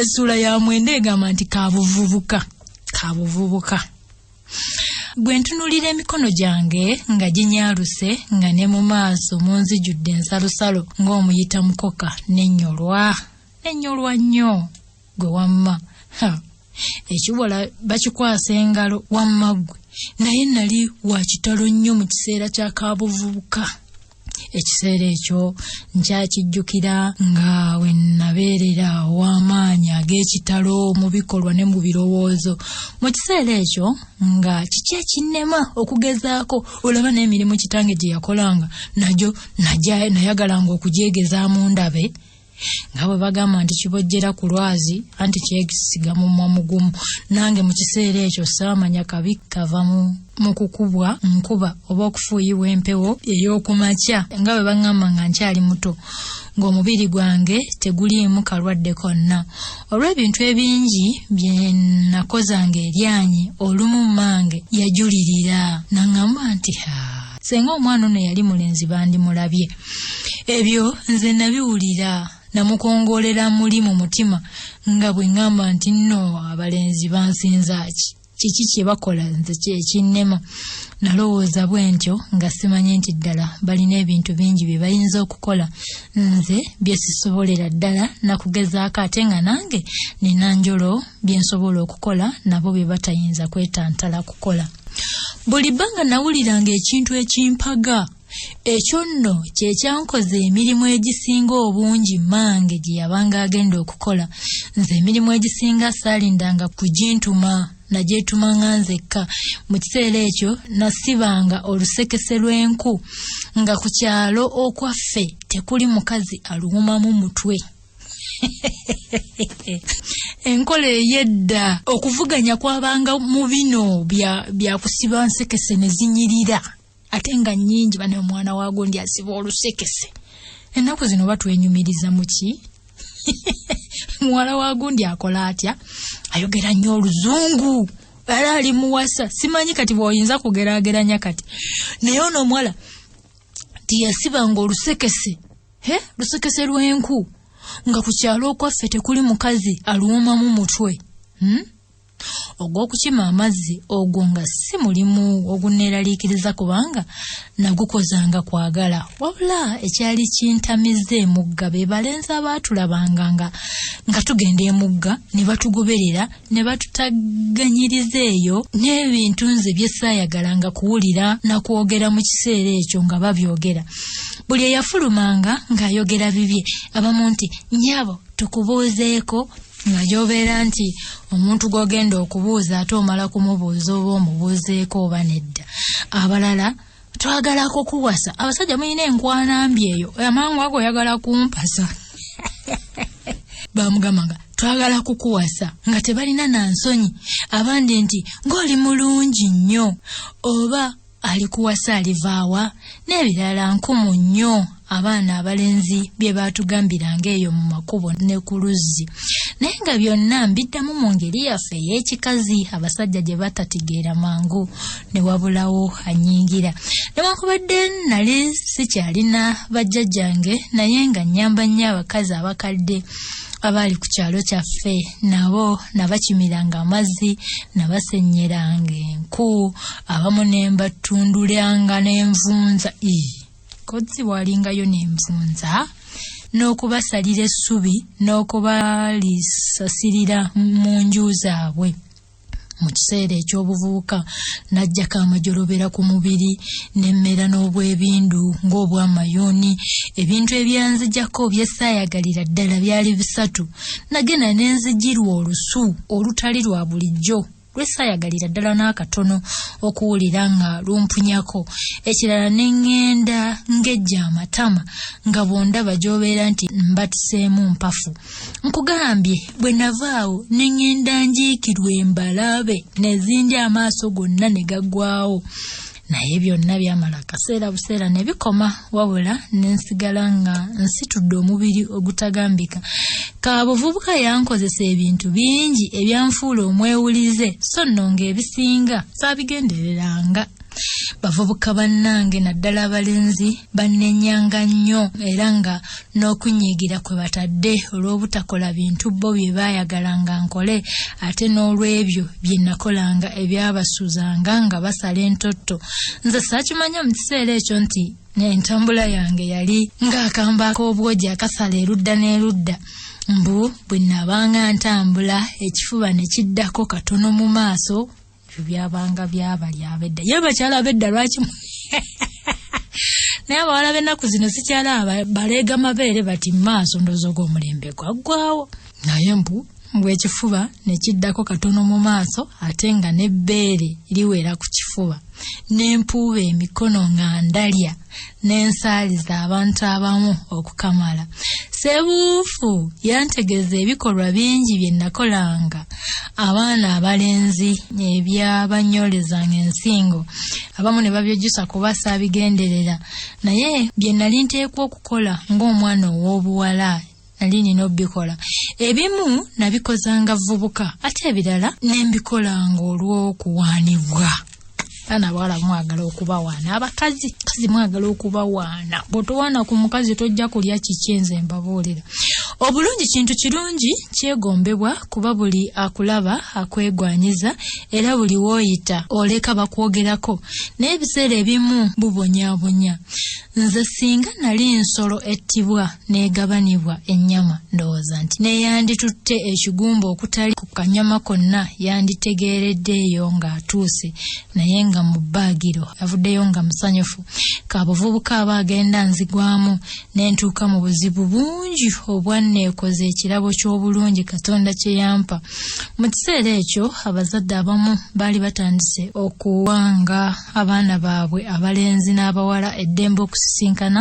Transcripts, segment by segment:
Essula ya mwenda egamba nti kabuvubuka. Bwe ntunulira emikono gyange nga ginyaluse nga ne mu maaso munzijjudde ensalusalo ng'omuyita mukoka n'ennyolwa nnyo gwe wamma. Ekiwala bakikwasa engalo wamma gwe, naye nali wa kitalo nnyo mu kiseera kya kabuvubuka. Ekiseera ekyo nkyakijjukira nga we nabeerera ow'amaanyi ag'ekitalo mu bikolwa ne mu birowoozo. Mu kiseera ekyo nga kiki ekinnema okugezaako olaba n'emirimu kitange gye yakolanga nagyo nayagalanga okugyegezaamu ndabe. Nga bwe bagamba nti kibojjera ku lwazi anti kyegisiga mu mugumu. Nange mu kiseera ekyo saamanya kabi kava mu kukubwa nkuba oba okufuuyibwa empewo ey'okumakya. Nga bwe bagamba nga nkyali muto ng'omubiri gwange teguliimu kalwadde konna. Olw'ebintu ebingi bye nakozanga eryanyi, olumu mmange yajulirira n'aŋŋamba nti senga omwana ono yali mulenzi bandimulabye. Ebyo nze nabiwulira namukongolera muli mu mutima nga bwe ngamba nti nno abalenzi bansinza kiki kye bakola nze kyekinnema. Nalowooza bwe ntyo nga simanyi nti ddala balina ebintu bingi bye bayinza okukola nze bye sisobolera ddala nakugezaako, ate nga nange nina njolo bye nsobola okukola nabo bye batayinza kwetantala kukola. Buli bbanga nawuliranga ekintu ekimpaga. Ekyo nno kye kyankoze emirimu egisinga obungi mmange gye yabanga agenda okukola. Nze emirimu egisinga saalindanga kugintuma, nagyetumanga nzekka. Mu kiseera ekyo nasibanga olusekese lw'enku nga ku kyalo okwaffe tekuli mukazi aluwumamu mutwe. Enkola ey'edda okuvuganya kwabanga mu bino bya kusiba nsekese ne zinyirira. Ate nga nnyingi bane omwana wagundi asiba olusekese. Ennaku zino batwenyumiriza mu ki? Muwala wagundi akola atya? Ayogera nnyo oluzungu. Era ali muwasa. Simanyi kati bw'oyinza kugeraageranya kati. Naye ono omuwala tiyasibanga olusekese. Lusekese lw'enku. Nga ku kyalo okwaffe tekuli mukazi aluwumamu mutwe. Ogw'okukima amazzi ogwo nga si mulimu oguneeraliikiriza kubanga nagukozanga kwagala. Wabula ekyali kintamiza emugga be balenzi abaatulabanga nga tugenda emugga ne batugoberera ne batutaganyiriza eyo n'ebintu nze bye saayagalanga kuwulira na kwogera mu kiseera ekyo nga babyogera. Buli eyafulumanga ng'ayogera bibye, abamu nti nnyabo tukubuuzeeko, nga gy'obeera nti omuntu gw'ogenda okubuuza ate omala kumubuuza oba omubuuzeeko oba nedda. Abalala twagala kukuwasa. Abasajja mulina enkwanambi eyo, amangu ago oyagala kumpasa. Bamugambanga twagala kukuwasa nga tebalina na nsonyi. Abandi nti ng'oli mulungi nnyo, oba alikuwasa alivaawa, n'ebirala nkumu nnyo. Abaana abalenzi bye baatugambiranga eyo mu makubo ne ku luzzi. Naye nga byonna mbiddamu mu ngeri yaffe ey'ekikazi abasajja gye batatigeera mangu ne wabulawo anyingira. Newankubadde nali sikyalina bajjajjange, naye nga nnyamba nnyo abakazi abakadde abaali ku kyalo kyaffe, nabo nabakimiranga amazzi, nabasennyeranga enku, abamu ne mbatundulanga n'envunza. Kodzi bwalingayo n'envunza, n'okubasalira essubi n'okubalisasirira mu nju zaabwe. Mu kiseera eky'obuvubuka najjako amajolobera ku mubiri n'emmera n'obwebindu ng'obwamayuuni. Ebintu ebyanzijjako bye saayagalira ddala byali bisatu. Nagenda ne nzijjirwa olusu olutali lwa bulijjo lwe saayagalira ddala n'akatono okuwulira nga lumpunyako. Ekirala ne ŋŋenda ng'ejja amatama nga bw'ondaba gy'obeera nti mbatiseemu mpafu. Nkugambye bwe navaawo ne ŋŋenda njiikirwa embalabe ne zindya amaaso gonna ne gaggwawo. Naye byonna byamala akaseera buseera ne bikoma, wabula ne nsigala nga nsitudde omubiri ogutagambika. Kabuvubuka yankozesa ebintu bingi ebyanfuula omwewulize, so nno ng'ebisinga saabigendereranga. Bavubuka bannange naddala abalenzi bannenyanga nnyo era nga n'okunyiigira kwe batadde olw'obutakola bintu bo bye baayagalanga nkole ate n'olw'ebyo bye nakolanga ebyabasuuzanga nga basala entotto. Nze saakimanya mu kiseera ekyo nti n'entambula yange yali ng'akamba ak'obwogi akasala erudda n'erudda. Mbu bwe nabanga ntambula ekifuba ne kiddako katono mu maaso. Byabanga byabali abedda ye bakyala abedda lwaki naye abawala b'ennaku zino sikyala baleega mabeere bati maaso ndozo g'omulembe gwaggwawo. Naye mbu ekifuba ne kiddako katono mu maaso ate nga n'ebbeere liwera ku kifuba n'empuuba emikono nga ndalya n'ensaaliza abantu abamu okukamala. Sebuufu yantegeeza ebikolwa bingi bye nakolanga abaana abalenzi ebyabanyolezanga ensingo. Abamu ne babyejjusa kuba saabigenderera naye bye nali nteekwa okukola ng'omwana ow'obuwala nali nina obbikola. Ebimu nabikozanga vubuka ate ebirala nembikolanga olw'okuwaanibwa. Abaana abawala mwagala okubawaana, abakazi mwagala okubawaana. Bw'otowaana ku mukazi tojja kulya kiki nze mbabuulira. Obulungi kintu kirungi kyegombebwa kuba buli akulaba akwegwanyiza era buli wooyita oleka bakwogerako naye ebiseera ebimu bubonyaabonya. Nze singa nali nsolo ettibwa n'egabanibwa ennyama ndowooza nti neyanditutte ekigumba okutali ku kanyama konna yanditegeereddeeyo ng'atuuse naye nga mu bbaagiro avuddeyo nga musanyufu. Kabuvubuka abaagenda nzigwamu n'entuuka mu buzibu bungi obwanneekoze ekirabo ky'obulungi Katonda kye yampa. Mu kiseera ekyo abazadde abamu baali batandise okuwanga abaana baabwe abalenzi n'abawala eddembe okusisinkana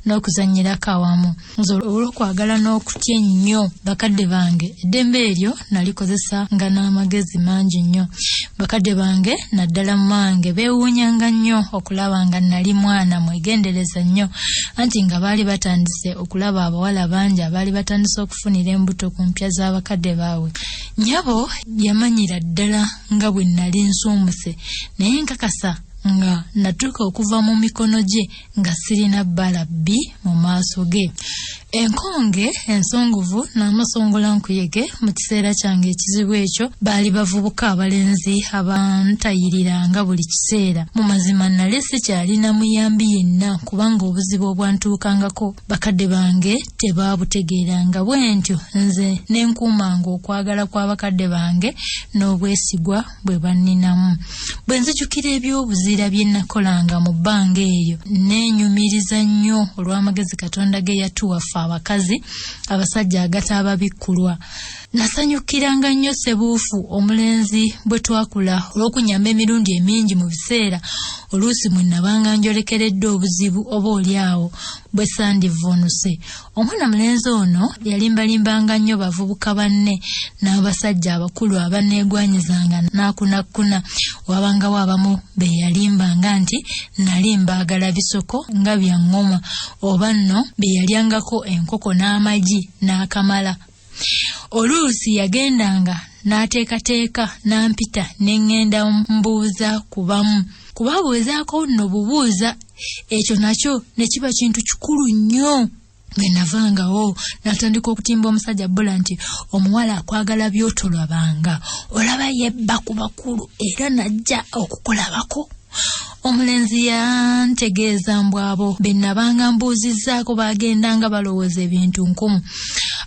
n'okuzannyirako awamu. Nze olw'okwagala n'okutya ennyo bakadde bange eddembe eryo nalikozesa nga n'amagezi mangi nnyo. Bakadde bange naddala mange beewuunyanga nnyo okulaba nga nali mwana mwegendereza nnyo anti nga baali batandise okulaba abawala bangi abaali batandise okufunira embuto ku mpya z'abakadde baabwe. Nnyabo yamanyira ddala nga bwe nali nsuumuse naye nkakasa nga natuuka okuva mu mikono gye nga sirina bbala bbi mu maaso ge. Enkonge ensonguvu n'amasongola nkuyege mu kiseera kyange ekizibu ekyo baali bavubuka abalenzi abantayiriranga buli kiseera. Mu mazima nali sikyalina muyambi yenna kubanga obuzibu obwantuukangako bakadde bange tebaabutegeeranga bwe ntyo nze n'enkuumanga okwagala kw'abakadde bange n'obwesigwa bwe banninamu. Bwe nzijukira eby'obuzira bye nakolanga mu bbanga eryo neenyumiriza nnyo olw'amagezi Katonda ge yatuwafa abakazi abasajja agatababikkulwa. Nasanyukiranga nnyo Sebuufu omulenzi bwe twakula olw'okunyamba emirundi emingi mu biseera oluusi mwe nabanga njolekeredde obuzibu oba oliawo bwe sandivvuunuse. Omwana mulenzi ono yalimbalimbanga nnyo bavubuka banne n'abasajja abakulu abanneegwanyizanga n'akunakuna. Wabangawo abamu be yalimbanga nti nali mbaagala bisoko nga bya ngoma oba nno be yalyangako enkoko n'amagi n'akamala. Oluusi yagendanga n'ateekateeka n'ampita n'engenda mbuuza kubamu. Kubabuuzaako nno bubuuza ekyo nakyo ne kiba kintu kikulu nnyo. Bwe navangawo n'atandika okutimba omusajja bbula nti omuwala akwagala by'otolabanga olaba yebba ku bakulu era najja okukulabako. Omulenzi yantegeeza mbu abo be nabanga mbuuzizzaako baagendanga balowooza ebintu nkumu.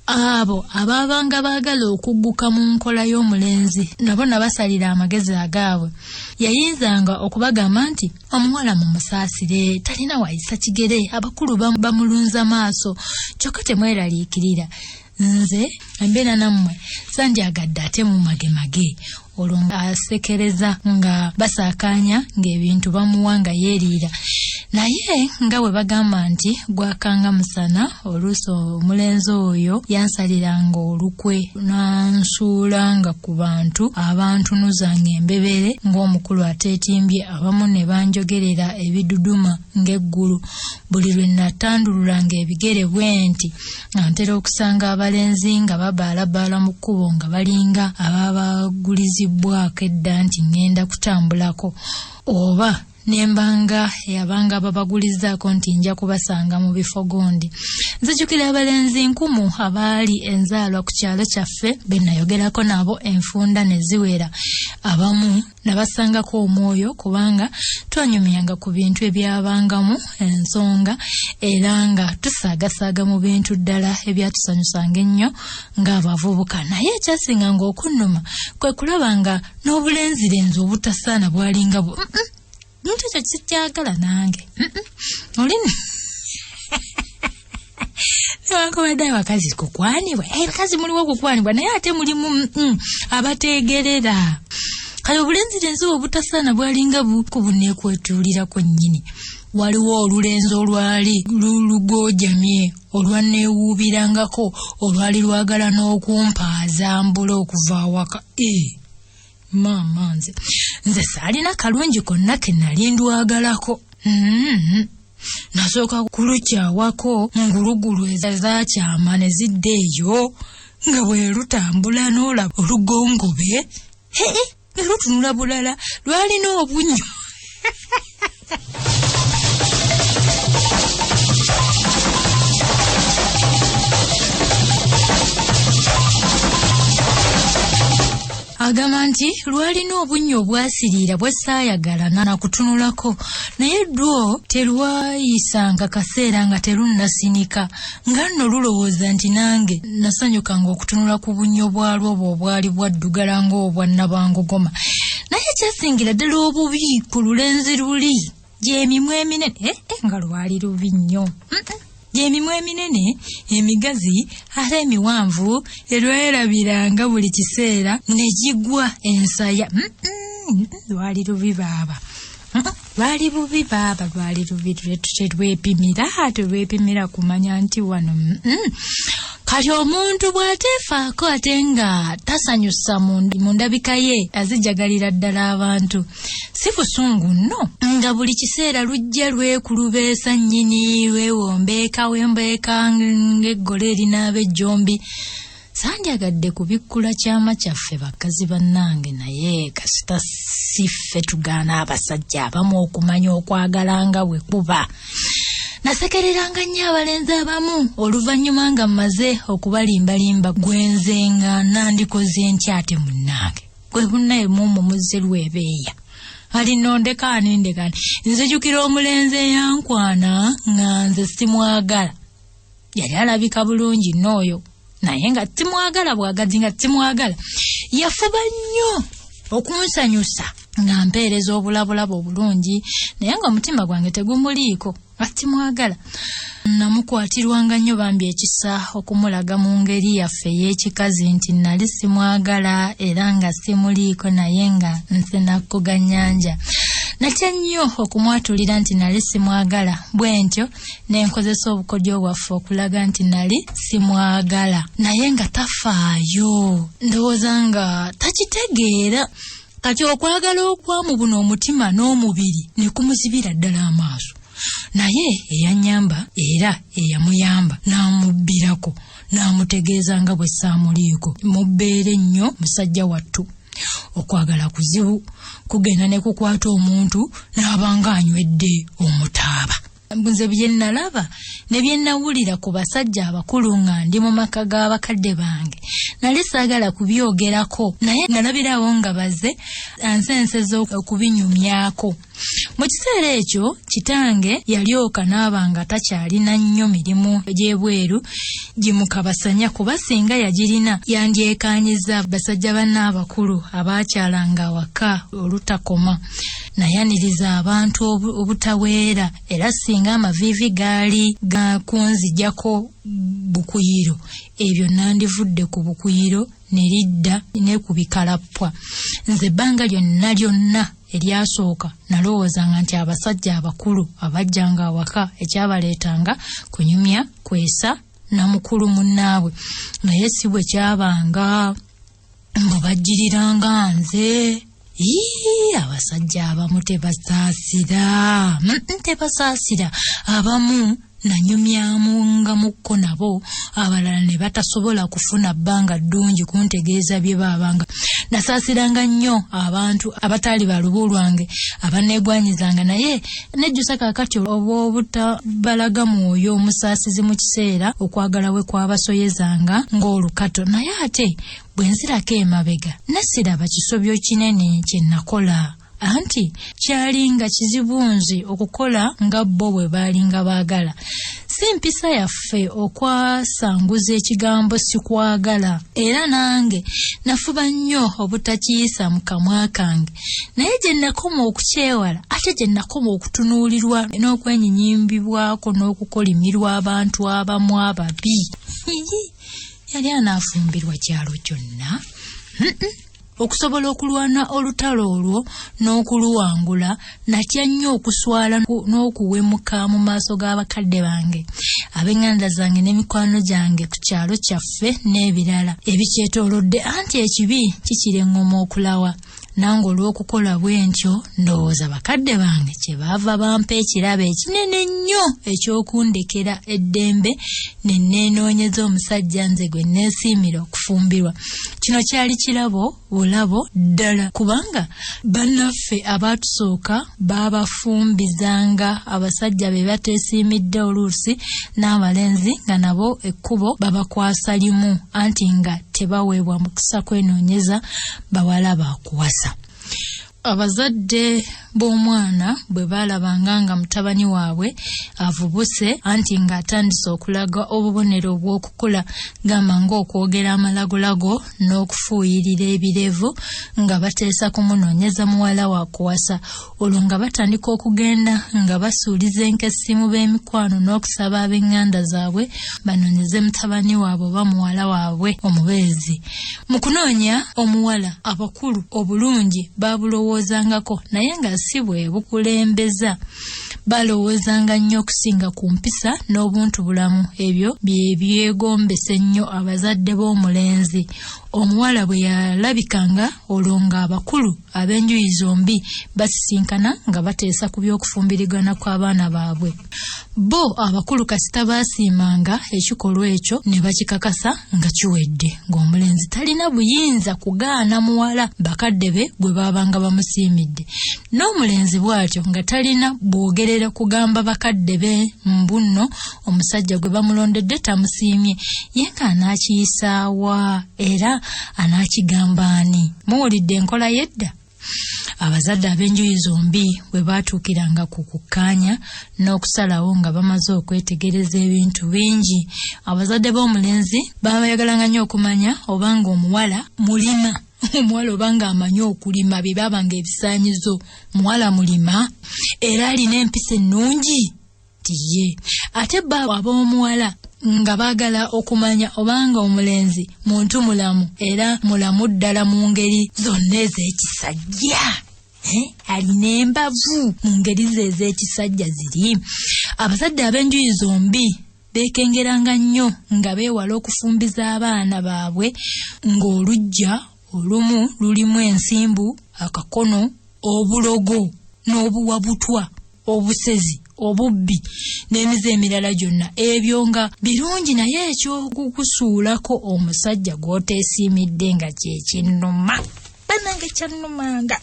Abo abaabanga baagala okugguka mu nkola y'omulenzi nabo nabasalira amagezi agaabwe. Yayinzanga okubagamba nti omuwala mumusaasire talina wayisa kigere abakulu bamulunza maaso kyokka temweraliikirira. Nze embeera nammwe sandyagadde ate mu magemage olwo asekereza nga basaakaanya ng'ebintu bamuwa nga yeeriira. Naye nga bwe bagamba nti gwakanga musana oluusi omulenzi oyo yansaliranga olukwe n'ansuulanga ku bantu abantunuzanga embebere ng'omukulu ateetimbye. Abamu ne banjogerera ebiduduma ng'eggulu. Buli lwe natandululanga ebigere bwe nti ntera okusanga abalenzi nga babaalabaala mu kkubo nga balinga ababagulizibwako edda nti ngenda kutambulako oba nembanga yabanga babagulizaako nti nja kubasanga mu bifo gundi. Nzijukira abalenzi nkumu abaali enzaalwa ku kyalo kyaffe be nayogerako nabo enfunda ne ziwera. Abamu nabasangako omwoyo kubanga twanyumyanga ku bintu ebyabangamu ensonga era nga tusaagasaaga mu bintu ddala ebyatusanyusanga ennyo ng'abavubuka. Naye ekyasinga ng'okunnuma kwe kulaba nga n'obulenzirenzi obutasaana bwalinga muntu ekyo kikyagala nange. Olini newankubadde abakazi kukwanibwa, abakazi muliwo kukwanibwa naye ate mulimu abateegerera. Kale obulenzirenzi obutasaana bwalinga buneekwetuulirako nnyini. Waliwo olulenzi olwali lulugojamye olwanneewuubirangako olwali lwagala n'okumpaaza mbula okuva awaka. Maama nze saalina kalungi konna ke nali ndwagalako. Nasooka kulukyawako ngulugulu ezaakyama ne zidda eyo nga bwe lutambula n'olaba olugongobe ne lutunula bulala lwalina obunnyo. Agamba nti lwalina obunnyo obwasiriira bwe saayagala nakutunulako, naye dwo terwayisanga kaseera nga terunnasinika, nga nno lulowooza nti nange nasanyukanga okutunula ku bunnyo bwalwo bwo obwali bwaddugala ng'obwa Nabangogoma. Naye ekyasingira ddala obubi ku lulenzi luli gy'emimwa eminene nga lwali lubi nnyo. Gy'emimwa eminene emigazi ate emiwanvu erwerabiranga buli kiseera ne gigwa ensaya. Lwali lubi baaba. Lwali bubi baaba, lwali lubi. Terwepimira kumanya nti wano. Kati omuntu bw'ateefaako ate nga tasanyusa mu ndabika ye azijagalira ddala abantu, si busungu nno nga buli kiseera lujja lwekulubeesa nnyini wewombeeka ng'eggole erinaaba ejjombi. Sandyagadde kubikkula kyama kyaffe bakazi bannange, naye kasita si ffe tugaana abasajja abamu okumanya okwagala nga bwe kuba. Nasekereranga nnyo abalenzi abamu oluvannyuma nga mmaze okubalimbalimba gwenze nga nandikoze ntya ate munnange. Gwe bunnaye mumu muzze lwebeeya. Alinondekaani ndekani. Nzijukira omulenzi eyankwana nga nze simwagala. Yali alabika bulungi n'oyo. Naye nga timwagala bwagazi nga timwagala. Yafuba nnyo okunsanyusa nga mpeereza obulabulabo obulungi naye nga omutima gwange tegumuliiko. Timwagala. Namukwatirwanga nnyo bambi ekisa okumulaga mu ngeri yaffe ey'ekikazi nti nali simwagala era nga simuliiko naye nga nsenakkuga nnyanja. Natya nnyo okumwatulira nti nali simwagala, bwe ntyo ne nkozesa obukodyo bwaffe okulaga nti nali simwagala naye nga tafaayo. Ndowooza nga takitegeera. Kati okwagala okwamu buno omutima n'omubiri ne kumuzibira ddala amaaso. Naye eyanyamba era eyamuyamba n'amubbirako n'amutegeeza nga bwe saamuliiko. Mubbeere nnyo musajja wattu. Okwagala kuzibu, kugenda ne kukwata omuntu n'abanga anywedde omutaaba. Nze bye nalaba ne bye nawulira ku basajja abakulu nga ndi mu maka g'abakadde bange nali saagala kubyogerako, naye nalabirawo nga baze ansenseza okubinyumyako. Mu kiseera ekyo kitange yalyoka n'abanga takyalina nnyo mirimu egy'ebweru gimukabasanya kuba singa yagirina yandyekanyiza basajja banne abakulu abaakyalanga awaka olutakoma. Nayaniriza abantu obutaweera era singa amaviivi gaali gakunzijjako bukuyiro ebyo nandivudde ku bukuyiro ne lidda ne ku bikalappwa. Nze ebbanga lyonna eryasooka nalowoozanga nti abasajja abakulu abajjanga awaka ekyabaleetanga kunyumya, kwesa na mukulu munnaabwe, naye si bwe kyabanga. Mbu bajjiriranga nze. Abasajja abamu tebasaasira. Abamu nanyumyamu nga mukko nabo abalala ne batasobola kufuna bbanga ddungi kuntegeeza bye baabanga. Nasaasiranga nnyo abantu abataali balubu lwange abaneegwanyizanga, naye nejjusa kaakati obw'obutabalaga mwoyo omusaasizi mu kiseera okwagala we kwabasoyezanga ng'olukato. Naye ate bwe nzirako emabega nasiraba kisobyo kinene kye nakola, anti kyalinga kizibunzi okukola nga bo bwe baalinga baagala. Si mpisa yaffe okwasanguza ekigambo sikwagala, era nange nafuba nnyo obutakiyisa mu kamwa kange. Naye gye nakoma okukyewala ate gye nakoma okutunuulirwa n'okwenyinyimbibwako n'okukolimirwa abantu abamu ababi, yali anaafumbirwa kyalo kyonna. Okusobola okulwana olutalo olwo n'okuluwangula, natya nnyo okuswala n'okuwemuka mu maaso g'abakadde bange, ab'eŋŋanda zange n'emikwano gyange ku kyalo kyaffe n'ebirala ebikyetoolodde, anti ekibi kikira eŋŋoma okulawa. Nange olw'okukola bwe ntyo ndowooza bakadde bange kye baava bampa ekirabo ekinene nnyo eky'okundekera eddembe ne neenoonyeza omusajja nze gwe neesiimira okufumbirwa. Kino kyali kirabo bulabo ddala, kubanga bannaffe abaatusooka baabafumbizanga abasajja be bateesiimidde oluusi n'abalenzi nga nabo ekkubo babakwasa limu, anti nga tebaweebwa mukisa kwenoonyeza bawala baakuwasa. Abazadde b'omwana bwe baalabanga nga mutabani waabwe avubuse, anti ng'atandise okulaga obubonero obw'okukula, gamba ng'okwogera amalagolago n'okufuuyirira ebirevu, nga bateesa kumunoonyeza muwala wa kuwasa. Olwo nga batandika okugenda nga basuuliza enkesimu b'emikwano n'okusaba ab'eŋŋanda zaabwe banoonyeze mutabani waabwe oba muwala waabwe omubeezi. Mu kunoonya omuwala, abakulu obulungi baabulowoozangako, naye nga si bwe bukulembeza. Balowoozanga nnyo okusinga ku mpisa n'obuntu bulamu, ebyo bye byegombesa ennyo abazadde b'omulenzi. Omuwala bwe yalabikanga, olwo nga abakulu ab'enjuyi zombi basisinkana nga bateesa ku by'okufumbirigana kw'abaana baabwe. Bo abakulu kasita baasiimanga ekikolwa ekyo ne bakikakasa nga kiwedde, ng'omulenzi talina buyinza kugaana muwala bakadde be bwe baabanga bamusiimidde. N'omulenzi bw'atyo nga talina bwogerera kugamba bakadde be mbunno omusajja gwe bamulondedde tamusiimye, ye ng'anaakiyisaawa era anaakigamba ani? Muwulidde enkola yedda? Abazadde ab'enjuyi zombi bwe baatuukiranga ku kukkaanya n'okusalawo nga bamaze okwetegereza ebintu bingi, abazadde b'omulenzi baayagalanga nnyo okumanya obanga omuwala mulima, omuwala obanga amanyi okulima, bye babanga ebisaanyizo. Muwala mulima era alina empisa ennungi tiye. Ate bo ab'omuwala nga baagala okumanya obanga omulenzi muntu mulamu era mulamu ddala mu ngeri zonna ez'ekisajja, alina embavu mu ngeri ze ez'ekisajja ziri. Abazadde ab'enjuyi zombi beekengeranga nnyo nga beewala okufumbiza abaana baabwe ng'oluggya olumu lulimu ensimbu, akakono, obulogo n'obuwabutwa, obusezi, obubbi n'emize emirala gyonna. Ebyo nga birungi, naye ekyokukusuulako omusajja gw'oteesiimidde nga kye kinnuma, bannange kyannumanga.